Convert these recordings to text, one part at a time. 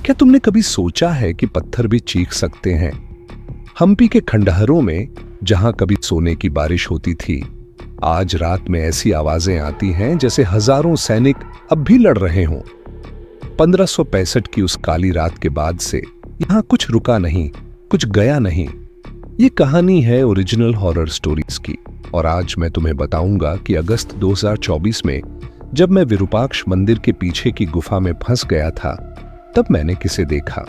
क्या तुमने कभी सोचा है कि पत्थर भी चीख सकते हैं? हम्पी के खंडहरों में जहां कभी सोने की बारिश होती थी, आज रात में ऐसी आवाजें आती हैं जैसे हजारों सैनिक अब भी लड़ रहे हों। 1565 की उस काली रात के बाद से यहां कुछ रुका नहीं, कुछ गया नहीं। ये कहानी है ओरिजिनल हॉरर स्टोरीज की, और आज मैं तुम्हें बताऊंगा कि अगस्त 2024 में जब मैं विरूपाक्ष मंदिर के पीछे की गुफा में फंस गया था, तब मैंने किसे देखा,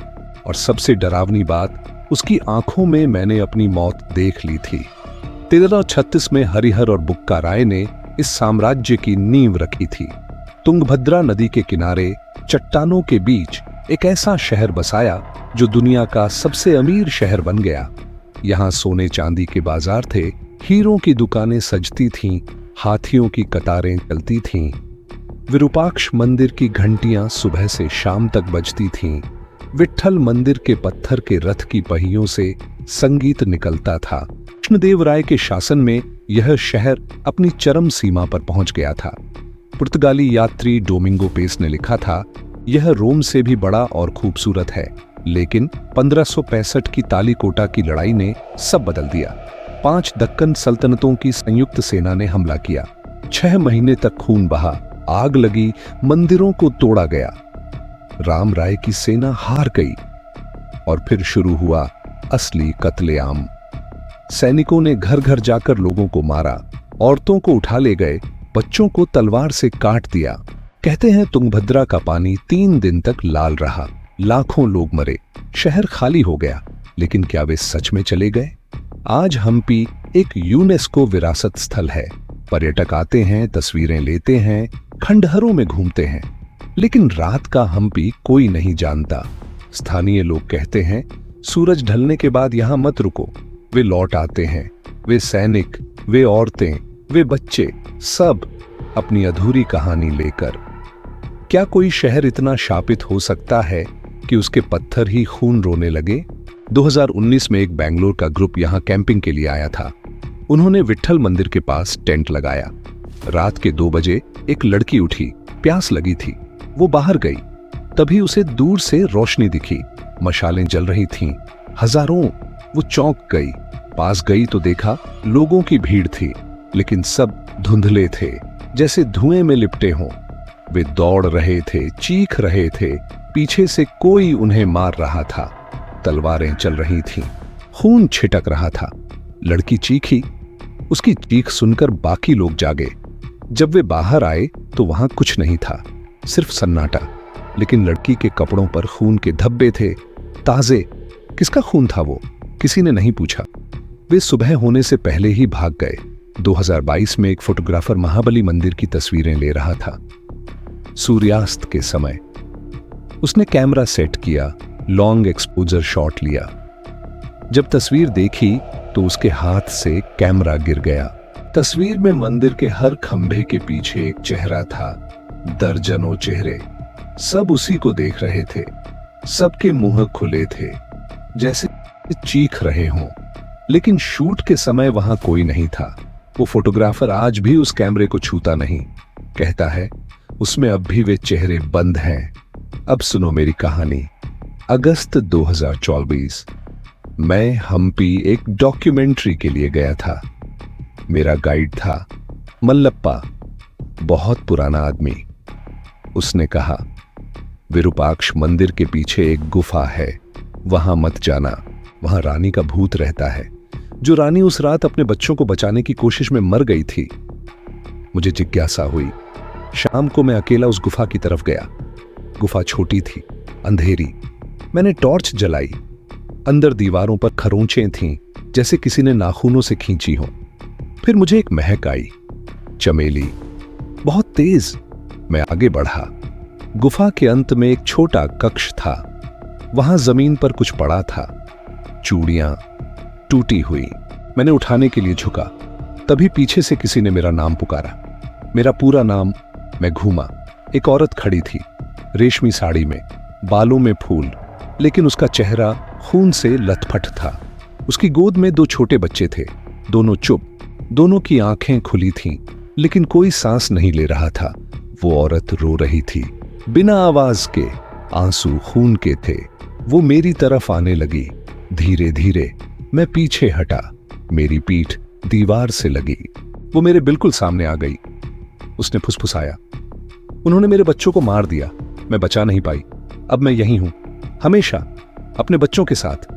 और सबसे डरावनी बात, उसकी आंखों में मैंने अपनी मौत देख ली थी। 1336 में हरिहर और बुक्का राय ने इस साम्राज्य की नींव रखी थी। तुंगभद्रा नदी के किनारे चट्टानों के बीच एक ऐसा शहर बसाया जो दुनिया का सबसे अमीर शहर बन गया। यहाँ सोने चांदी के बाजार थे, हीरों की दुकानें सजती थीं, हाथियों की कतारें चलती थीं। विरूपाक्ष मंदिर की घंटियां सुबह से शाम तक बजती थीं। विट्ठल मंदिर के पत्थर के रथ की पहियों से संगीत निकलता था। कृष्णदेव राय के शासन में यह शहर अपनी चरम सीमा पर पहुंच गया था। पुर्तगाली यात्री डोमिंगो पेस ने लिखा था, यह रोम से भी बड़ा और खूबसूरत है। लेकिन 1565 की तालीकोटा की लड़ाई ने सब बदल दिया। 5 दक्कन सल्तनतों की संयुक्त सेना ने हमला किया। 6 महीने तक खून बहा, आग लगी, मंदिरों को तोड़ा गया। राम राय की सेना हार गई और फिर शुरू हुआ असली कत्लेआम। सैनिकों ने घर घर जाकर लोगों को मारा, औरतों को उठा ले गए, बच्चों को तलवार से काट दिया। कहते हैं तुंगभद्रा का पानी 3 दिन तक लाल रहा, लाखों लोग मरे, शहर खाली हो गया। लेकिन क्या वे सच में चले गए? आज हम्पी एक यूनेस्को विरासत स्थल है। पर्यटक आते हैं, तस्वीरें लेते हैं, खंडहरों में घूमते हैं, लेकिन रात का हम्पी कोई नहीं जानता। स्थानीय लोग कहते हैं, सूरज ढलने के बाद यहां मत रुको। वे लौट आते हैं, वे सैनिक, वे औरतें, वे बच्चे, सब अपनी अधूरी कहानी लेकर। क्या कोई शहर इतना शापित हो सकता है कि उसके पत्थर ही खून रोने लगे? 2019 में एक बेंगलोर का ग्रुप यहां कैंपिंग के लिए आया था। उन्होंने विट्ठल मंदिर के पास टेंट लगाया। रात के 2 बजे एक लड़की उठी, प्यास लगी थी, वो बाहर गई। तभी उसे दूर से रोशनी दिखी, मशालें जल रही थीं, हजारों। वो चौंक गई, पास गई तो देखा लोगों की भीड़ थी, लेकिन सब धुंधले थे, जैसे धुएं में लिपटे हों। वे दौड़ रहे थे, चीख रहे थे, पीछे से कोई उन्हें मार रहा था। तलवारें चल रही थीं, खून छिटक रहा था। लड़की चीखी, उसकी चीख सुनकर बाकी लोग जागे। जब वे बाहर आए तो वहां कुछ नहीं था, सिर्फ सन्नाटा। लेकिन लड़की के कपड़ों पर खून के धब्बे थे, ताजे। किसका खून था वो? किसी ने नहीं पूछा। वे सुबह होने से पहले ही भाग गए। 2022 में एक फोटोग्राफर महाबली मंदिर की तस्वीरें ले रहा था। सूर्यास्त के समय उसने कैमरा सेट किया, लॉन्ग एक्सपोजर शॉट लिया। जब तस्वीर देखी तो उसके हाथ से कैमरा गिर गया। तस्वीर में मंदिर के हर खंभे के पीछे एक चेहरा था, दर्जनों चेहरे। सब उसी को देख रहे थे, सबके मुंह खुले थे, जैसे चीख रहे हों। लेकिन शूट के समय वहां कोई नहीं था। वो फोटोग्राफर आज भी उस कैमरे को छूता नहीं। कहता है, उसमें अब भी वे चेहरे बंद हैं। अब सुनो मेरी कहानी। अगस्त 2024 मैं हम्पी एक डॉक्यूमेंट्री के लिए गया था। मेरा गाइड था मल्लप्पा, बहुत पुराना आदमी। उसने कहा, विरूपाक्ष मंदिर के पीछे एक गुफा है, वहां मत जाना, वहां रानी का भूत रहता है। जो रानी उस रात अपने बच्चों को बचाने की कोशिश में मर गई थी। मुझे जिज्ञासा हुई। शाम को मैं अकेला उस गुफा की तरफ गया। गुफा छोटी थी, अंधेरी। मैंने टॉर्च जलाई। अंदर दीवारों पर खरोंचें थीं, जैसे किसी ने नाखूनों से खींची हो। फिर मुझे एक महक आई, चमेली, बहुत तेज। मैं आगे बढ़ा। गुफा के अंत में एक छोटा कक्ष था। वहां जमीन पर कुछ पड़ा था, चूड़ियां टूटी हुई। मैंने उठाने के लिए झुका, तभी पीछे से किसी ने मेरा नाम पुकारा, मेरा पूरा नाम। मैं घूमा। एक औरत खड़ी थी, रेशमी साड़ी में, बालों में फूल, लेकिन उसका चेहरा खून से लथपथ था। उसकी गोद में 2 छोटे बच्चे थे, दोनों चुप, दोनों की आंखें खुली थीं, लेकिन कोई सांस नहीं ले रहा था। वो औरत रो रही थी, बिना आवाज के, आंसू खून के थे। वो मेरी तरफ आने लगी। धीरे धीरे मैं पीछे हटा। मेरी पीठ दीवार से लगी। वो मेरे बिल्कुल सामने आ गई। उसने फुसफुसाया, उन्होंने मेरे बच्चों को मार दिया, मैं बचा नहीं पाई। अब मैं यहीं हूं, हमेशा अपने बच्चों के साथ।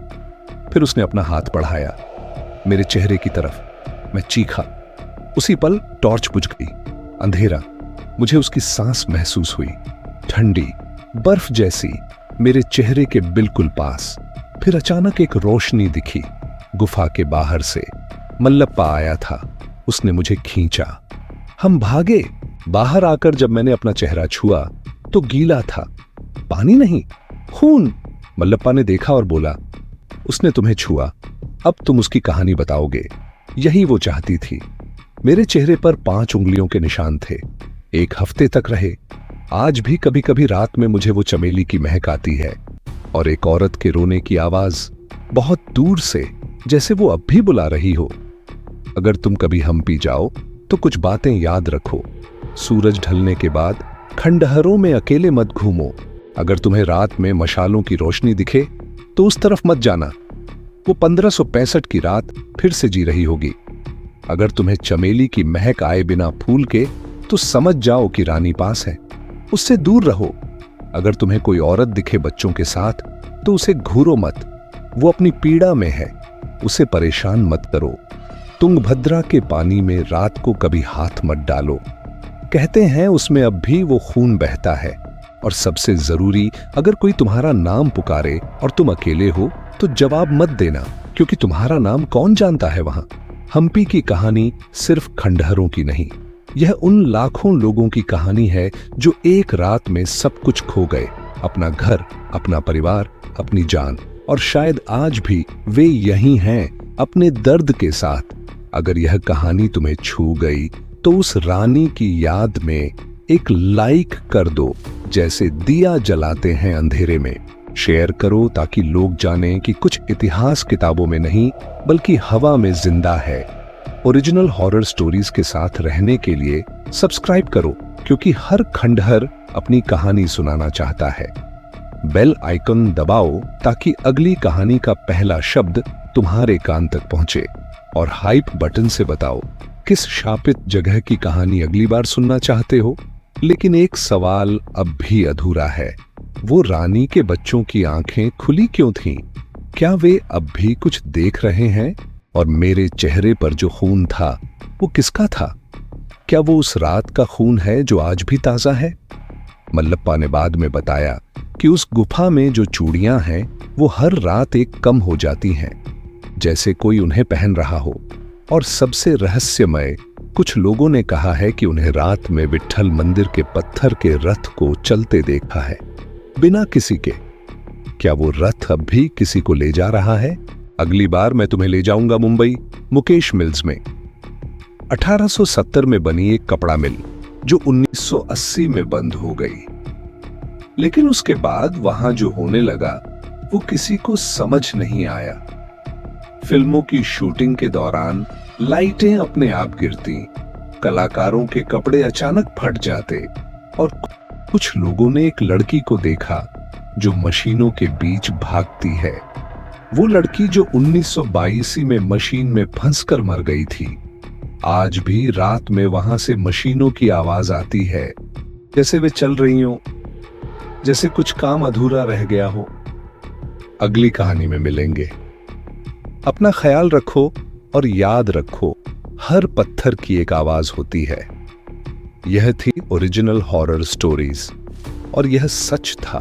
फिर उसने अपना हाथ बढ़ाया मेरे चेहरे की तरफ। मैं चीखा। उसी पल टॉर्च बुझ गई। अंधेरा। मुझे उसकी सांस महसूस हुई, ठंडी बर्फ जैसी, मेरे चेहरे के बिल्कुल पास। फिर अचानक एक रोशनी दिखी। गुफा के बाहर से मल्लप्पा आया था। उसने मुझे खींचा। हम भागे। बाहर आकर जब मैंने अपना चेहरा छुआ तो गीला था, पानी नहीं, खून। मल्लप्पा ने देखा और बोला, उसने तुम्हें छुआ, अब तुम उसकी कहानी बताओगे। यही वो चाहती थी। मेरे चेहरे पर 5 उंगलियों के निशान थे। 1 हफ्ते तक रहे। आज भी कभी कभी रात में मुझे वो चमेली की महक आती है और एक औरत के रोने की आवाज बहुत दूर से, जैसे वो अब भी बुला रही हो। अगर तुम कभी हम्पी जाओ तो कुछ बातें याद रखो। सूरज ढलने के बाद खंडहरों में अकेले मत घूमो। अगर तुम्हें रात में मशालों की रोशनी दिखे तो उस तरफ मत जाना। वो 1565 की रात फिर से जी रही होगी। अगर तुम्हें चमेली की महक आए बिना फूल के तो समझ जाओ कि रानी पास है, उससे दूर रहो। अगर तुम्हें कोई औरत दिखे बच्चों के साथ तो उसे घूरो मत, वो अपनी पीड़ा में है, उसे परेशान मत करो। तुंगभद्रा के पानी में रात को कभी हाथ मत डालो, कहते हैं उसमें अब भी वो खून बहता है। और सबसे जरूरी, अगर कोई तुम्हारा नाम पुकारे और तुम अकेले हो तो जवाब मत देना, क्योंकि तुम्हारा नाम कौन जानता है वहां। हम्पी की कहानी सिर्फ खंडहरों की नहीं, यह उन लाखों लोगों की कहानी है जो एक रात में सब कुछ खो गए, अपना घर, अपना परिवार, अपनी जान। और शायद आज भी वे यही हैं अपने दर्द के साथ। अगर यह कहानी तुम्हें छू गई तो उस रानी की याद में एक लाइक कर दो, जैसे दिया जलाते हैं अंधेरे में। शेयर करो ताकि लोग जानें कि कुछ इतिहास किताबों में नहीं बल्कि हवा में जिंदा है। ओरिजिनल हॉरर स्टोरीज के साथ रहने के लिए सब्सक्राइब करो, क्योंकि हर खंडहर अपनी कहानी सुनाना चाहता है। बेल आइकन दबाओ ताकि अगली कहानी का पहला शब्द तुम्हारे कान तक पहुंचे। और हाइप बटन से बताओ किस शापित जगह की कहानी अगली बार सुनना चाहते हो। लेकिन एक सवाल अब भी अधूरा है, वो रानी के बच्चों की आंखें खुली क्यों थीं? क्या वे अब भी कुछ देख रहे हैं? और मेरे चेहरे पर जो खून था वो किसका था? क्या वो उस रात का खून है जो आज भी ताजा है? मल्लप्पा ने बाद में बताया कि उस गुफा में जो चूड़ियां हैं वो हर रात एक कम हो जाती हैं, जैसे कोई उन्हें पहन रहा हो। और सबसे रहस्यमय, कुछ लोगों ने कहा है कि उन्हें रात में विट्ठल मंदिर के पत्थर के रथ को चलते देखा है, बिना किसी के। क्या वो रथ अब भी किसी को ले जा रहा है? अगली बार मैं तुम्हें ले जाऊंगा मुंबई, मुकेश मिल्स में। 1870 में बनी एक कपड़ा मिल जो 1980 में बंद हो गई। लेकिन उसके बाद वहां जो होने लगा वो किसी को समझ नहीं आया। फिल्मों की शूटिंग के दौरान लाइटें अपने आप गिरती, कलाकारों के कपड़े अचानक फट जाते, और कुछ लोगों ने एक लड़की को देखा जो मशीनों के बीच भागती है। वो लड़की जो 1982 में मशीन में फंसकर मर गई थी। आज भी रात में वहां से मशीनों की आवाज आती है, जैसे वे चल रही हो, जैसे कुछ काम अधूरा रह गया हो। अगली कहानी में मिलेंगे। अपना ख्याल रखो और याद रखो, हर पत्थर की एक आवाज होती है। यह थी ओरिजिनल हॉरर स्टोरीज और यह सच था।